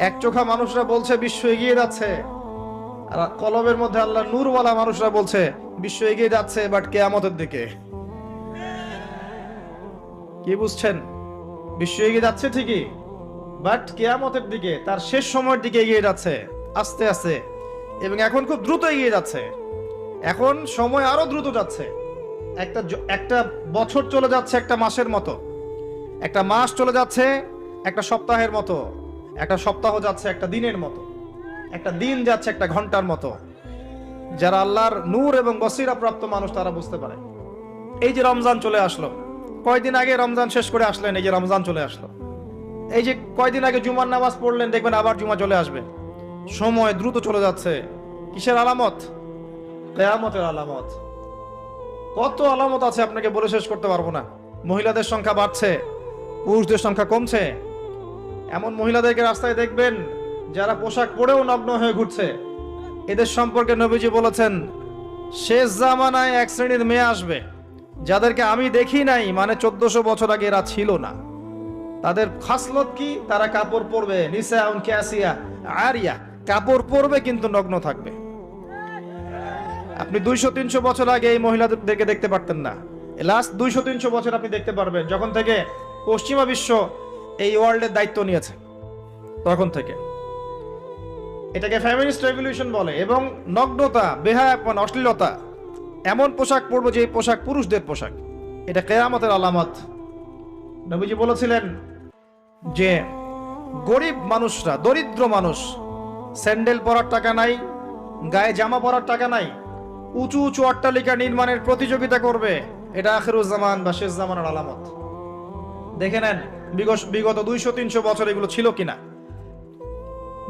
এক চোখা মানুষরা বলছে বিশ্ব এগিয়ে যাচ্ছে, আর কলবের মধ্যে আল্লাহ নূরওয়ালা মানুষরা বলছে বিশ্ব এগিয়ে যাচ্ছে বাট কিয়ামতের দিকে। কি বুঝছেন? বিশ্ব এগিয়ে যাচ্ছে ঠিকই, বাট কিয়ামতের দিকে, তার শেষ সময়ের দিকে এগিয়ে যাচ্ছে আস্তে আস্তে, এবং এখন খুব দ্রুত এগিয়ে যাচ্ছে। এখন সময় আরো দ্রুত যাচ্ছে। একটা বছর চলে যাচ্ছে একটা মাসের মতো, একটা মাস চলে যাচ্ছে একটা সপ্তাহের মতো, একটা সপ্তাহ যাচ্ছে একটা দিনের মতো, একটা দিন যাচ্ছে একটা ঘন্টার মতো। যারা আল্লাহর নূর এবং বসিরা প্রাপ্ত মানুষ তারা বুঝতে পারে। এই যে রমজান চলে আসলো, কয়দিন আগে রমজান শেষ করে আসলেন, এই যে রমজান চলে আসলো। এই যে কয়দিন আগে জুমার নামাজ পড়লেন, দেখবেন আবার জুমা চলে আসবে। সময় দ্রুত চলে যাচ্ছে। কিসের আলামত? কিয়ামতের আলামত। কত আলামত আছে আপনাকে বলে শেষ করতে পারবো না। মহিলাদের সংখ্যা বাড়ছে, পুরুষদের সংখ্যা কমছে। এমন মহিলাদেরকে রাস্তায় দেখবেন যারা পোশাক পরেও নগ্ন হয়ে ঘুরছে। এদের সম্পর্কে নবীজি বলেছেন, শেষ জামানায় এক শ্রেণীর মেয়ে আসবে যাদেরকে আমি দেখি নাই, মানে 1400 বছর আগে এরা ছিল না। তাদের খাসলত কি? তারা কাপড় পরবে, নিসাউন কাসিয়া আরিয়া, কাপড় পরবে কিন্তু নগ্ন থাকবে। আপনি 200-300 বছর আগে এই মহিলাদেরকে দেখতে পারতেন না। লাস্ট 200-300 বছর আপনি দেখতে পারবেন, যখন থেকে পশ্চিমা বিশ্ব এই ওয়ার্ল্ডের দায়িত্ব নিয়েছে তখন থেকে। এটাকে ফেমিনিস্ট রেভলিউশন বলে। এবং নগ্নতা, বেহায়াপন, অশ্লীলতা, এমন পোশাক পরবো যে পোশাক পুরুষদের পোশাক, এটা কিয়ামতের আলামত। নবীজি বলেছিলেন যে গরিব মানুষরা, দরিদ্র মানুষ, স্যান্ডেল পরার টাকা নাই, গায়ে জামা পরার টাকা নাই, উঁচু উঁচু অট্টালিকা নির্মাণের প্রতিযোগিতা করবে। এটা আখিরুজ্জামান বা শেষ জামানার আলামত। দেখে নেন বিগত 200-300 বছর এগুলো ছিল কিনা।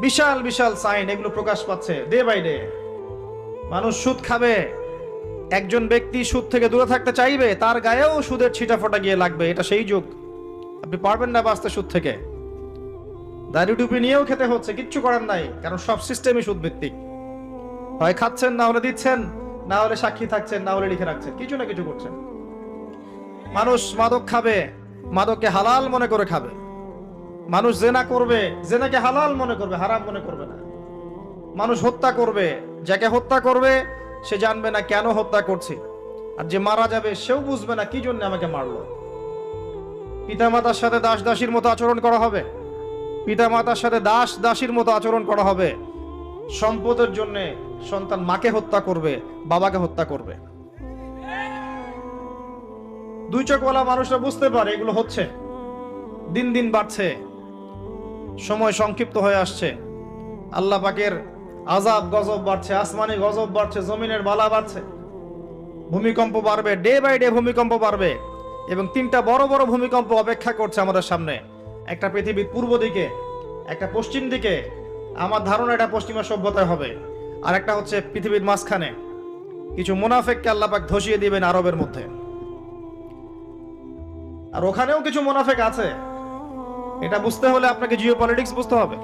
বিশাল বিশাল সাইন এগুলো প্রকাশ পাচ্ছে ডে বাই ডে। মানুষ সুদ খাবে, একজন ব্যক্তি সুদ থেকে দূরে থাকতে চাইবে, তার গায়েও সুদের ছিটা ফোটা গিয়ে লাগবে। এটা সেই যুগ। আপনি পারবেন না বাঁচতে সুদ থেকে। দাড়ি টুপি নিয়েও খেতে হচ্ছে, কিচ্ছু করার নাই, কারণ সব সিস্টেমই সুদ ভিত্তিক। হয় খাচ্ছেন, না হলে দিচ্ছেন, না হলে সাক্ষী থাকছেন, না হলে লিখে রাখছেন, কিছু না কিছু করছেন। মানুষ মাদক খাবে, মাদককে হালাল মনে করে খাবে। মানুষ জেনা করবে, জেনাকে হালাল মনে করবে, হারাম মনে করবে না। মানুষ হত্যা করবে, যাকে হত্যা করবে সে জানবে না কেন হত্যা করছে, আর যে মারা যাবে সেও বুঝবে না কি জন্য আমাকে মারলো। পিতামাতার সাথে দাস দাসীর মতো আচরণ করা হবে, পিতামাতার সাথে দাস দাসীর মতো আচরণ করা হবে। সম্পদের জন্য সন্তান মাকে হত্যা করবে, বাবাকে হত্যা করবে। দুই চোখওয়ালা মানুষরা বুঝতে পারে এগুলো হচ্ছে, দিন দিন বাড়ছে, সময় সংক্ষিপ্ত হয়ে আসছে। আল্লাহ পাকের আযাব গজব বাড়ছে, আসমানি গজব বাড়ছে, জমিনের বালা বাড়ছে, ভূমিকম্প বাড়বে, ডে বাই ডে ভূমিকম্প বাড়বে। এবং 3টা বড় বড় ভূমিকম্প অপেক্ষা করছে আমাদের সামনে। একটা পৃথিবীর পূর্ব দিকে, একটা পশ্চিম দিকে, আমার ধারণা এটা পশ্চিমা সভ্যতায় হবে, আর একটা হচ্ছে পৃথিবীর মাঝখানে। কিছু মুনাফিককে আল্লাহ পাক ধসিয়ে দিবেন আরবের মধ্যে, আর ওখানেও কিছু মুনাফিক আছে। এটা বুঝতে হলে আপনাকে জিওপলিটিক্স বুঝতে হবে।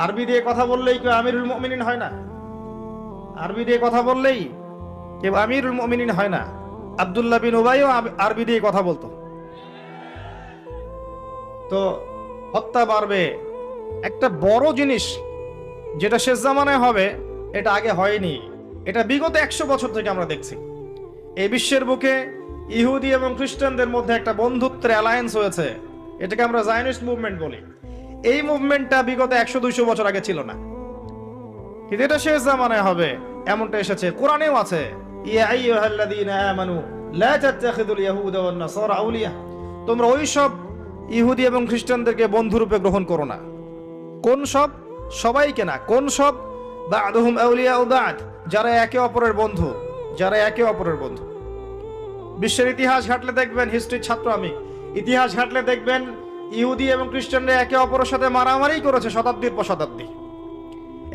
আরবি দিয়ে কথা বললেই কেউ আমিরুল মুমিনিন হয় না। আরবি দিয়ে কথা বললেই কেউ আমিরুল মুমিনিন হয় না। আব্দুল্লাহ বিন উবাইও আরবি দিয়ে কথা বলতো। তো হত্যা বাড়বে। একটা বড় জিনিস যেটা শেষ জামানায় হবে, এটা আগে হয়নি। এটা বিগত 100 বছর থেকে আমরা দেখছি। এই বিশ্বের বুকে ইহুদি এবং খ্রিস্টানদের মধ্যে একটা বন্ধুত্বের অ্যালায়েন্স হয়েছে। এটাকে আমরা জায়নিস্ট মুভমেন্ট বলি। এই মুভমেন্টটা বিগত 100-200 বছর আগে ছিল না, কিন্তু এটা শেষ জামানায় হবে এমনটা এসেছে। কোরআনেও আছে, ইয়া আইয়ুহাল্লাযীনা আমানু লা তাত্তাখিযুল ইয়াহুদা ওয়ান নাসারা আউলিয়া, তোমরা ওই সব ইহুদি এবং খ্রিস্টানদেরকে বন্ধুরূপে গ্রহণ করো না। কোন সব? সবাইকে না। কোন সব? বা'দুহুম আউলিয়াউ বা'দ, যারা একে অপরের বন্ধু, যারা একে অপরের বন্ধু। বিশ্বের ইতিহাস ঘাটলে দেখবেন, হিস্ট্রির ছাত্র আমি, ইতিহাস ঘাটলে দেখবেন ইহুদি এবং খ্রিস্টানরা একে অপরের সাথে মারামারি করেছে শতাব্দীর পর শতাব্দী।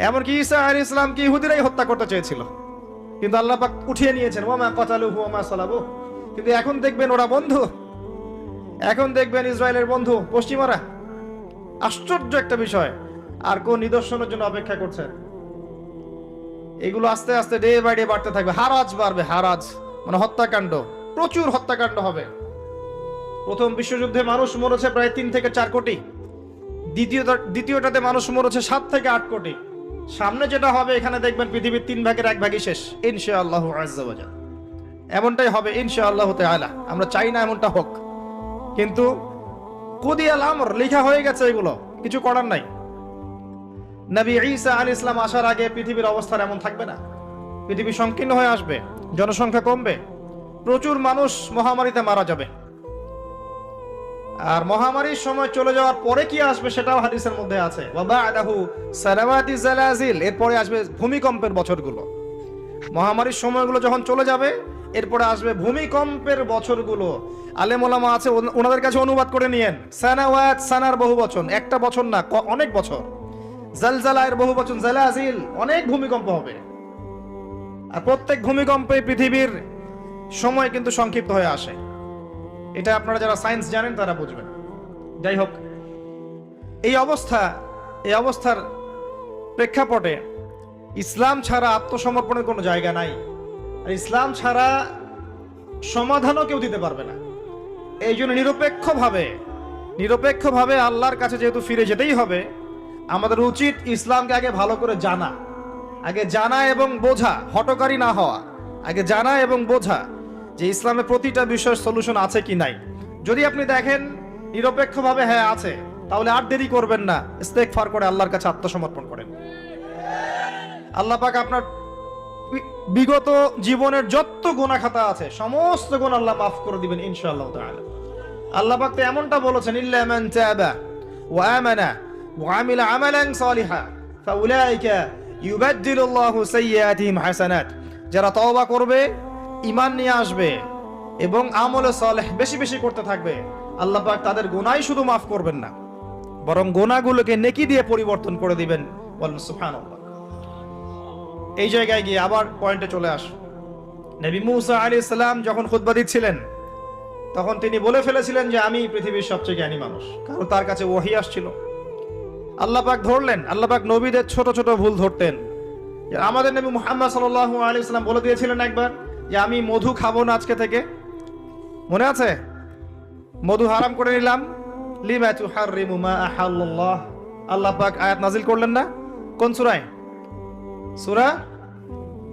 এমনকি ঈসা আলাইহিস সালামকে ইহুদিরাই হত্যা করতে চেয়েছিল, কিন্তু আল্লাহ পাক উঠিয়ে নিয়েছেন, ওয়া মা কাতালুহু ওয়া মা সালাবুহু। কিন্তু এখন দেখবেন ওরা বন্ধু। এখন দেখবেন ইসরায়েলের বন্ধু পশ্চিমারা। আশ্চর্য একটা বিষয়। আর কোন নিদর্শনের জন্য অপেক্ষা করছেন? এগুলো আস্তে আস্তে ডে বাই ডে বাড়তে থাকবে। হারাজ বাড়বে, হারাজ মানে হত্যাকাণ্ড, প্রচুর হত্যাকাণ্ড হবে। প্রথম বিশ্বযুদ্ধে মানুষ মরেছে প্রায় 3 থেকে 4 কোটি। দ্বিতীয়টাতে মানুষ মরেছে 7 থেকে 8 কোটি। সামনে যেটা হবে এখানে দেখবেন পৃথিবীর 3/1 শেষ ইনশাআল্লাহু আজ্জা ওয়া জাল। এমনটাই হবে ইনশাআল্লাহু তাআলা। আমরা চাই না এমনটা হোক, কিন্তু কুদিয়াল আমর, লেখা হয়ে গেছে, এগুলো কিছু করার নাই। নবী ঈসা আলাইহিস সালাম আসার আগে পৃথিবীর অবস্থা এমন থাকবে না। পৃথিবী সংকীর্ণ হয়ে আসবে, জনসংখ্যা কমবে, প্রচুর মানুষ মহামারীতে মারা যাবে। আর মহামারীর সময় চলে যাওয়ার পরে কি আসবে সেটাও হাদিসের মধ্যে আছে, ওয়া বা'দাহু সালাওয়াতি জালাজিল, এরপরে আসবে ভূমিকম্পের বছরগুলো। মহামারীর সময়গুলো যখন চলে যাবে এরপরে আসবে ভূমিকম্পের বছরগুলো। আলেম ওলামা আছে, ওনাদের কাছে অনুবাদ করে নিয়েন। সানাওয়াত, সানার বহু বচন, একটা বছর না, অনেক বছর। জালজালায়ের বহু বচন জালাজিল, অনেক ভূমিকম্প হবে। আর প্রত্যেক ভূমিকম্পে পৃথিবীর সময় কিন্তু সংক্ষিপ্ত হয়ে আসে। এটা আপনারা যারা সায়েন্স জানেন তারা বুঝবেন। যাই হোক, এই অবস্থার প্রেক্ষাপটে ইসলাম ছাড়া আত্মসমর্পণের কোনো জায়গা নাই, আর ইসলাম ছাড়া সমাধানও কেউ দিতে পারবে না। এই জন্য নিরপেক্ষভাবে আল্লাহর কাছে যেহেতু ফিরে যেতেই হবে, আমাদের উচিত ইসলামকে আগে ভালো করে জানা এবং বোঝা, হটকারী না হওয়া। আগে জানা এবং বোঝা যে ইসলামে প্রতিটা বিষয়ের সলিউশন আছে কি নাই। যদি আপনি দেখেন নিরপেক্ষভাবে হ্যাঁ আছে, তাহলে আর দেরি করবেন না, ইস্তেগফার করে আল্লাহর কাছে আত্মসমর্পণ করেন। আল্লাহ পাক আপনার বিগত জীবনের যত গুনাহ খাতা আছে সমস্ত গুনাহ আল্লাহ মাফ করে দিবেন ইনশাআল্লাহ তাআলা। আল্লাহ পাক তো এমনটা বলেছেন, ইল্লা মান তাবা ওয়া আমানা ওয়া আমিলা আমালান সালিহা ফাউলাইকা ইউবাদদিলুল্লাহু সাইয়্যাতিহিম হাসানাত। যারা তওবা করবে, ঈমান নিয়ে আসবে এবং আমলে সালেহ বেশি বেশি করতে থাকবে, আল্লাহ পাক তাদের গুনাহই শুধু মাফ করবেন না, বরং গুনাহগুলোকে নেকি দিয়ে পরিবর্তন করে দিবেন। বলেন সুবহানাল্লাহ। এই জায়গায় গিয়ে আবার পয়েন্টে চলে আস। নবী মুসা আলাইহিস সালাম যখন খুতবা দিচ্ছিলেন তখন তিনি বলে ফেলেছিলেন যে আমি পৃথিবীর সবচেয়ে জ্ঞানী মানুষ, কারণ তার কাছে ওহী আসছিল। আল্লাহ পাক ধরলেন, আল্লাহ পাক নবীদের ছোট ছোট ভুল ধরতেন। আমাদের নবী মুহাম্মদ সাল্লাল্লাহু আলাইহি সাল্লাম বলে দিয়েছিলেন একবার যে আমি মধু খাবো না আজকে থেকে, মনে আছে? মধু হারাম করে নিলাম। লিমা তুহাররিমু মা আহাল্লাল্লাহ, আল্লাহ পাক আয়াত নাজিল করলেন না? কোন সূরায়? সূরা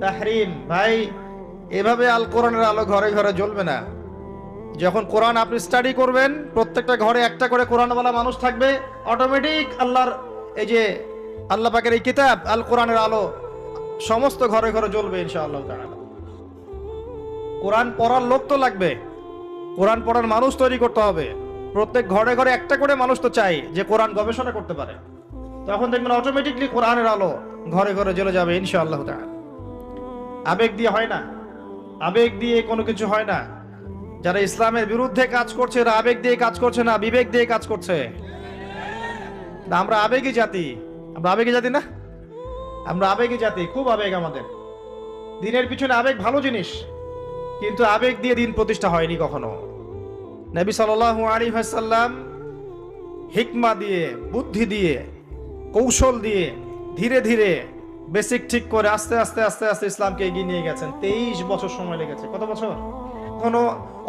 তাহরিম। ভাই, এভাবে আল কোরআনের আলো ঘরে ঘরে জ্বলবে না। যখন কোরআন আপনি স্টাডি করবেন, প্রত্যেকটা ঘরে একটা করে কোরআনওয়ালা মানুষ থাকবে, অটোমেটিক আল্লাহর এই যে আল্লাহ পাকের এই কিতাব আল কোরআনের আলো সমস্ত ঘরে ঘরে জ্বলবে ইনশাআল্লাহ তাআলা। কোরআন পড়ার লোক তো লাগবে, কোরআন পড়ার মানুষ তৈরি করতে হবে। প্রত্যেক ঘরে ঘরে একটা করে মানুষ তো চাই যে কোরআন গবেষণা করতে পারে। তখন দেখবেন অটোমেটিকলি কোরআনের আলো ঘরে ঘরে জ্বলে যাবে ইনশাআল্লাহ তাআলা। আবেগ দিয়ে হয় না, আবেগ দিয়ে কোনো কিছু হয় না। যারা ইসলামের বিরুদ্ধে কাজ করছে এরা আবেগ দিয়ে কাজ করছে না, বিবেক দিয়ে কাজ করছে। আমরা আবেগী জাতি, আমরা আবেগী জাতি না, আমরা আবেগী জাতি, খুব আবেগ আমাদের। দিনের পিছনে আবেগ ভালো জিনিস, কিন্তু আবেগ দিয়ে দিন প্রতিষ্ঠা হয়নি কখনো। নবী সাল্লাল্লাহু আলাইহি ওয়াসাল্লাম হিকমা দিয়ে, বুদ্ধি দিয়ে, কৌশল দিয়ে ধীরে ধীরে বেসিক ঠিক করে আস্তে আস্তে আস্তে আস্তে ইসলামকে এগিয়ে নিয়ে গেছেন। 23 বছর সময় লেগেছে। কত বছর? কখনো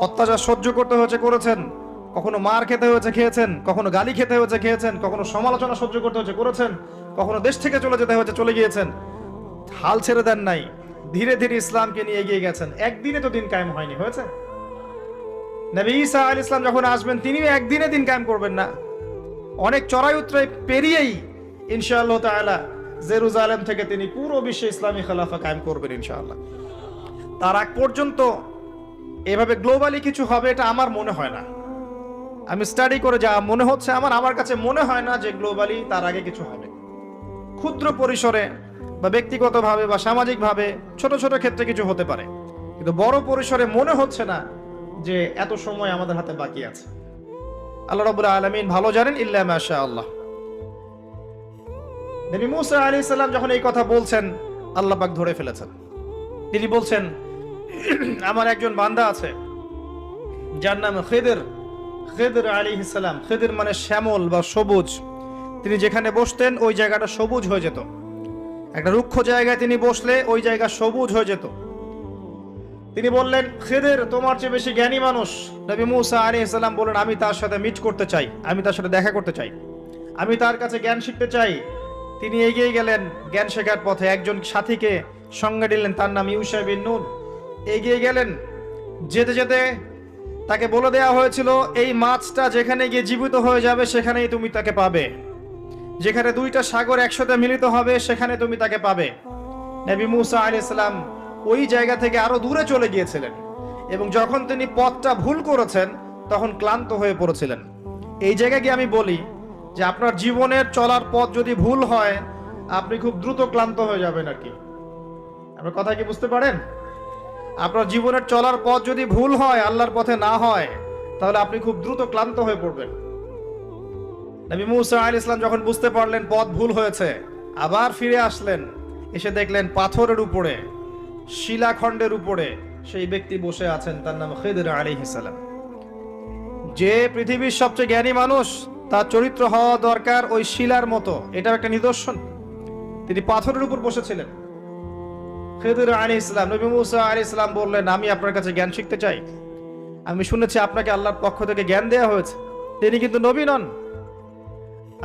অত্যাচার সহ্য করতে হয়েছে, করেছেন। কখনো মার খেতে হয়েছে, খেয়েছেন। কখনো গালি খেতে হয়েছে, খেয়েছেন। কখনো সমালোচনা সহ্য করতে হয়েছে, করেছেন। কখনো দেশ থেকে চলে যেতে হয়েছে, চলে গিয়েছেন। হাল ছেড়ে দেন নাই, ধীরে ধীরে ইসলামকে নিয়ে এগিয়ে গেছেন। একদিনে তো দিন কায়েম হয়নি, হয়েছে? নবী ঈসা আলাইহিস সালাম যখন আসবেন তিনিও একদিনে দিন কায়েম করবেন না, অনেক চড়াই উতরাই পেরিয়েই ইনশাআল্লাহ তাআলা জেরুজালেম থেকে তিনি পুরো বিশ্বে ইসলামী খেলাফা কায়েম করবেন ইনশাআল্লাহ। তার আগ পর্যন্ত এভাবে গ্লোবালি কিছু হবে এটা আমার মনে হয় না। আমি স্টাডি করে যা মনে হচ্ছে আমার কাছে মনে হয় না যে গ্লোবালি তার আগে কিছু হবে। ক্ষুদ্র পরিসরে বা ব্যক্তিগতভাবে বা সামাজিকভাবে ছোট ছোট ক্ষেত্রে কিছু হতে পারে, কিন্তু বড় পরিসরে মনে হচ্ছে না যে এত সময় আমাদের হাতে বাকি আছে। আল্লাহ রাব্বুল আলামিন ভালো জানেন, ইল্লা মাশাআল্লাহ। নবী মুসা আলাইহিস সালাম যখন এই কথা বলছেন, আল্লাহ পাক ধরে ফেলেছেন। তিনি বলছেন, আমার একজন বান্দা আছে যার নাম খিদর আলাইহিস সালাম। খিদর মানে শ্যামল বা সবুজ। তিনি যেখানে বসতেন ওই জায়গাটা সবুজ হয়ে যেত। একটা রুক্ষ জায়গায় তিনি বসলে ওই জায়গা সবুজ হয়ে যেত। তিনি বললেন, খিদর তোমার চেয়ে বেশি জ্ঞানী মানুষ। নবী মুসা আলাইহিস সালাম বলেন, আমি তার সাথে মিট করতে চাই, আমি তার সাথে দেখা করতে চাই। আমি তার কাছে জ্ঞান শিখতে চাই। তিনি এগিয়ে গেলেন জ্ঞান শেখার পথে, একজন সাথীকে সঙ্গে নিলেন, তার নাম ইউশা বিন নুন। এগিয়ে গেলেন, যেতে যেতে তাকে বলে দেওয়া হয়েছিল এই মাছটা যেখানে গিয়ে জীবিত হয়ে যাবে সেখানেই তুমি তাকে পাবে, যেখানে দুইটা সাগর একসাথে মিলিত হবে সেখানে তুমি তাকে পাবে। নবী মুসা আলাইহিস সালাম ওই জায়গা থেকে আরো দূরে চলে গিয়েছিলেন এবং যখন তিনি পথটা ভুল করেছেন তখন ক্লান্ত হয়ে পড়েছিলেন। এই জায়গায় গিয়ে আমি বলি যে আপনার জীবনের চলার পথ যদি ভুল হয় আপনি খুব দ্রুত ক্লান্ত হয়ে যাবেন আর কি। আপনার কথা কি বুঝতে পারেন? আপনার জীবনের চলার পথ যদি ভুল হয়, আল্লাহর পথে না হয়, তাহলে আপনি খুব দ্রুত ক্লান্ত হয়ে পড়বেন। নবী মুসা আলাইহিস সালাম যখন বুঝতে পারলেন পথ ভুল হয়েছে, আবার ফিরে আসলেন, এসে দেখলেন পাথরের উপরে, শিলাখণ্ডের উপরে সেই ব্যক্তি বসে আছেন, তার নাম খিদর আলাইহিস সালাম। যে পৃথিবীর সবচেয়ে জ্ঞানী মানুষ, তার চরিত্র হওয়া দরকার ওই শিলার মতো, এটার একটা নিদর্শন। তিনি পাথরের উপর বসেছিলেন। খিদর আলাইহিস সালাম, নবী মুসা আলাইহিস সালাম বললেন, আমি আপনার কাছে জ্ঞান শিখতে চাই। আমি শুনেছি আপনাকে আল্লাহর পক্ষ থেকে জ্ঞান দেওয়া হয়েছে। তিনি কিন্তু নবী নন।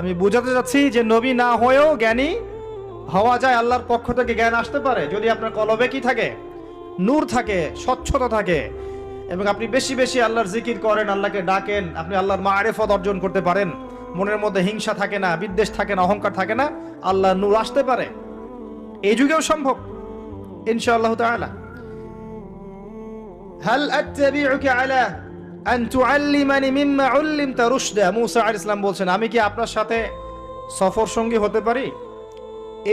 আমি বোঝাতে চাচ্ছি যে নবী না হয়েও জ্ঞানী হওয়া যায়, আল্লাহর পক্ষ থেকে জ্ঞান আসতে পারে যদি আপনার কলবে কি থাকে, নূর থাকে, স্বচ্ছতা থাকে এবং আপনি বেশি বেশি আল্লাহর জিকির করেন, আল্লাহকে ডাকেন, আপনি আল্লাহর মারিফত অর্জন করতে পারেন, মনের মধ্যে হিংসা থাকে না, বিদ্বেষ থাকে না, অহংকার থাকে না, আল্লাহর নূর আসতে পারে। এই যুগেও সম্ভব ইনশাআল্লাহ তাআলা। হাল আত্তাবিউকা আলা আন তুআল্লিমানি মিম্মা উল্লিমতা রুশদা, মুসা আলাইহিস সালাম বলছেন, আমি কি আপনার সাথে সফর সঙ্গী হতে পারি?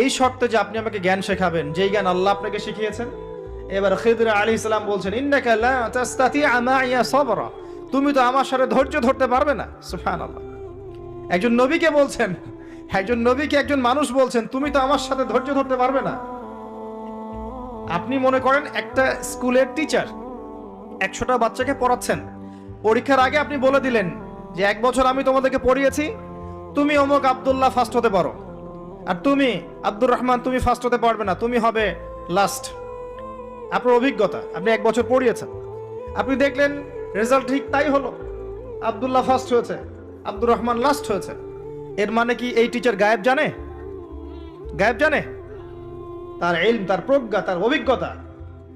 এই শর্তে যে আপনি আমাকে জ্ঞান শেখাবেন, যেই জ্ঞান আল্লাহ আপনাকে শিখিয়েছেন। এবার খিদর আলাইহিস সালাম বলছেন, ইন্নাকা লা তাস্তাতিআ মাইয়া সাবরা, তুমি তো আমার সাথে ধৈর্য ধরতে পারবে না। সুবহানাল্লাহ, একজন নবীকে বলছেন, একজন নবীকে একজন মানুষ বলছেন, তুমি তো আমার সাথে ধৈর্য ধরতে পারবে না। আপনি মনে করেন একটা স্কুলের টিচার 100টা বাচ্চাকে পড়াচ্ছেন, পরীক্ষার আগে আপনি বলে দিলেন যে 1 বছর আমি তোমাদেরকে পড়িয়েছি, তুমি অমুক আব্দুল্লাহ ফার্স্ট হতে পারো, আর তুমি আব্দুর রহমান তুমি ফার্স্ট হতে পারবে না, তুমি হবে লাস্ট। আপনার অভিজ্ঞতা, আপনি 1 বছর পড়িয়েছেন, আপনি দেখলেন রেজাল্ট ঠিক তাই হলো, আব্দুল্লাহ ফার্স্ট হয়েছে, আব্দুর রহমান লাস্ট হয়েছে। এর মানে কি এই টিচার গায়েব জানে? গায়েব জানে? তার ইলম, তার প্রজ্ঞা, তার অভিজ্ঞতা।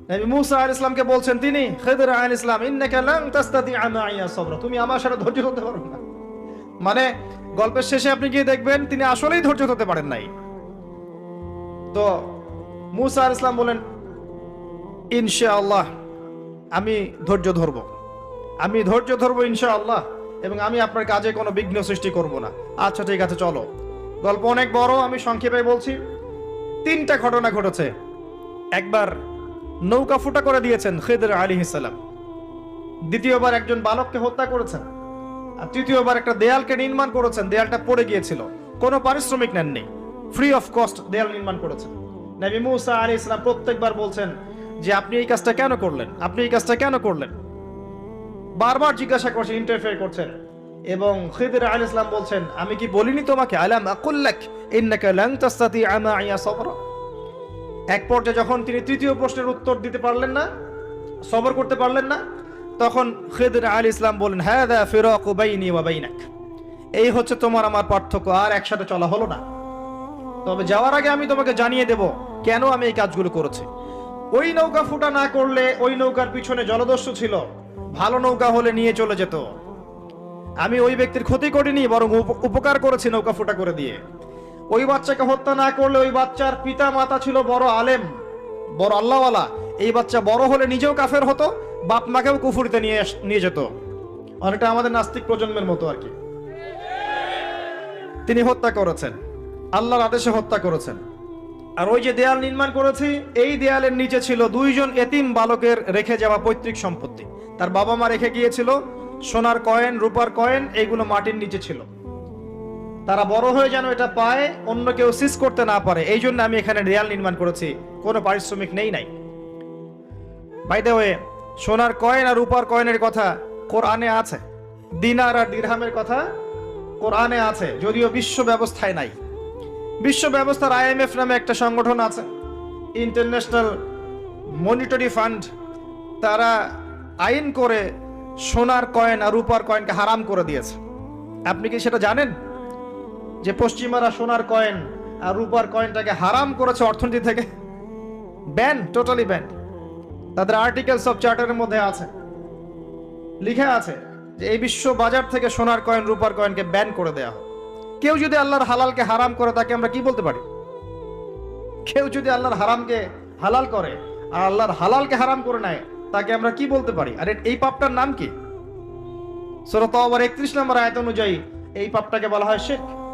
নবী মুসা আলাইহিস সালামকে বলছেন তিনি, খিদর আলাইহিস সালাম, ইন্নাকা লান তাস্তাতিআ মাইয়া সাবরা, তুমি আমার সাথে ধৈর্য ধরতে পারবে না। মানে গল্পের শেষে আপনি গিয়ে দেখবেন তিনি আসলেই ধৈর্য ধরতে পারেন নাই। তো মুসা আলাইহিস সালাম বলেন, ইনশাআল্লাহ আমি ধৈর্য ধরব, আমি ধৈর্য ধরব ইনশাআল্লাহ, এবং আমি আপনার কাজে কোনো বিঘ্ন সৃষ্টি করব না। আচ্ছা ঠিক আছে, চলো। গল্প অনেক বড়, আমি সংক্ষেপে বলছি। 3টা ঘটনা ঘটেছে। একবার নৌকা ফুটা করে দিয়েছেন খিদর আলাইহিস সালাম, দ্বিতীয়বার একজন বালককে হত্যা করেছেন, আর তৃতীয়বার একটা দেয়ালকে নির্মাণ করেছেন, দেয়ালটা পড়ে গিয়েছিল, কোনো পারিশ্রমিক নেননি, ফ্রি অফ কস্ট দেয়াল নির্মাণ করেছেন। নবী মুসা আলাইহিস সালাম প্রত্যেকবার বলছেন যে আপনি এই কাজটা কেন করলেন, আপনি এই কাজটা কেন করলেন, বারবার জিজ্ঞাসা করছেন, ইন্টারফেয়ার করছেন। এবং খিদর আলাইহিস সালাম বলছেন, আমি কি বলিনি তোমাকে, আলাম আকুল লাক ইন্নাকা লান তাস্তাতিআ মাইয়া সাবরা। এক পর্যায়ে যখন তিনি তৃতীয় প্রশ্নের উত্তর দিতে পারলেন না, সবর করতে পারলেন না, তখন খিদর আলাইহিস সালাম বলেন, হাযা ফিরাকু বাইনি ওয়া বাইনাক, এই হচ্ছে তোমার আমার পার্থক্য, আর একসাথে চলা হলো না। তবে যাওয়ার আগে আমি তোমাকে জানিয়ে দেব কেন আমি এই কাজগুলো করেছি। ওই নৌকা ফুটা না করলে ওই নৌকার পিছনে জলদস্যু ছিল, ভালো নৌকা হলে নিয়ে চলে যেত। আমি ওই ব্যক্তির ক্ষতি করিনি, বরং উপকার করেছি নৌকা ফুটা করে দিয়ে। ওই বাচ্চাকে হত্যা না করলে ওই বাচ্চার পিতা মাতা ছিল বড় আলেম, বড় আল্লাহওয়ালা, এই বাচ্চা বড় হলে নিজেও কাফের হতো, বাপ মাকেও কুফরিতে নিয়ে যেত। অনেকটা আমাদের নাস্তিক প্রজন্মের মতো আর কি। তিনি হত্যা করেছেন, আল্লাহর আদেশে হত্যা করেছেন। আর ওই যে দেয়াল নির্মাণ করেছি, এই দেয়ালের নিচে ছিল 2 জন এতিম বালকের রেখে যাওয়া পৈতৃক সম্পত্তি। তার বাবা মা রেখে গিয়েছিল সোনার কয়েন, রূপার কয়েন, এইগুলো মাটির নিচে ছিল। তারা বড় হয়ে যেন এটা পায়, অন্য কেউ সিজ করতে না পারে, এই জন্য আমি এখানে দেয়াল নির্মাণ করেছি, কোনো পারিশ্রমিক নেই নাই। বাই দ্য ওয়ে, সোনার কয়েন আর রূপার কয়েনের কথা কোরআনে আছে, দিনার আর দিরহামের কথা কোরআনে আছে, যদিও বিশ্ব ব্যবস্থায় নাই। বিশ্ব ব্যবস্থার IMF নামে একটা সংগঠন আছে, ইন্টারন্যাশনাল মনিটারি ফান্ড, তারা আইন করে সোনার কয়েন আর রূপার কয়েনকে হারাম করে দিয়েছে। আপনি কি সেটা জানেন যে পশ্চিমারা সোনার কয়েন আর রূপার কয়েনটাকে হারাম করেছে অর্থনীতি থেকে, ব্যান, টোটালি ব্যান। তাদের আর্টিকেলস অফ চার্টারের মধ্যে আছে, লিখা আছে যে এই বিশ্ব বাজার থেকে সোনার কয়েন রূপার কয়েনকে ব্যান করে দেয়া হয়। কেউ যদি আল্লাহর হালালকে হারাম করে তাকে আমরা কি বলতে পারি? কেউ যদি আল্লাহর হারামকে হালাল করে আর আল্লাহর হালালকে হারাম করে নেয় তাকে আমরা কি বলতে পারি? আর এই পাপটার নাম কি? সূরা তাওবার 31 নম্বর আয়াত অনুযায়ী এই পাপটাকে বলা হয় শিরক।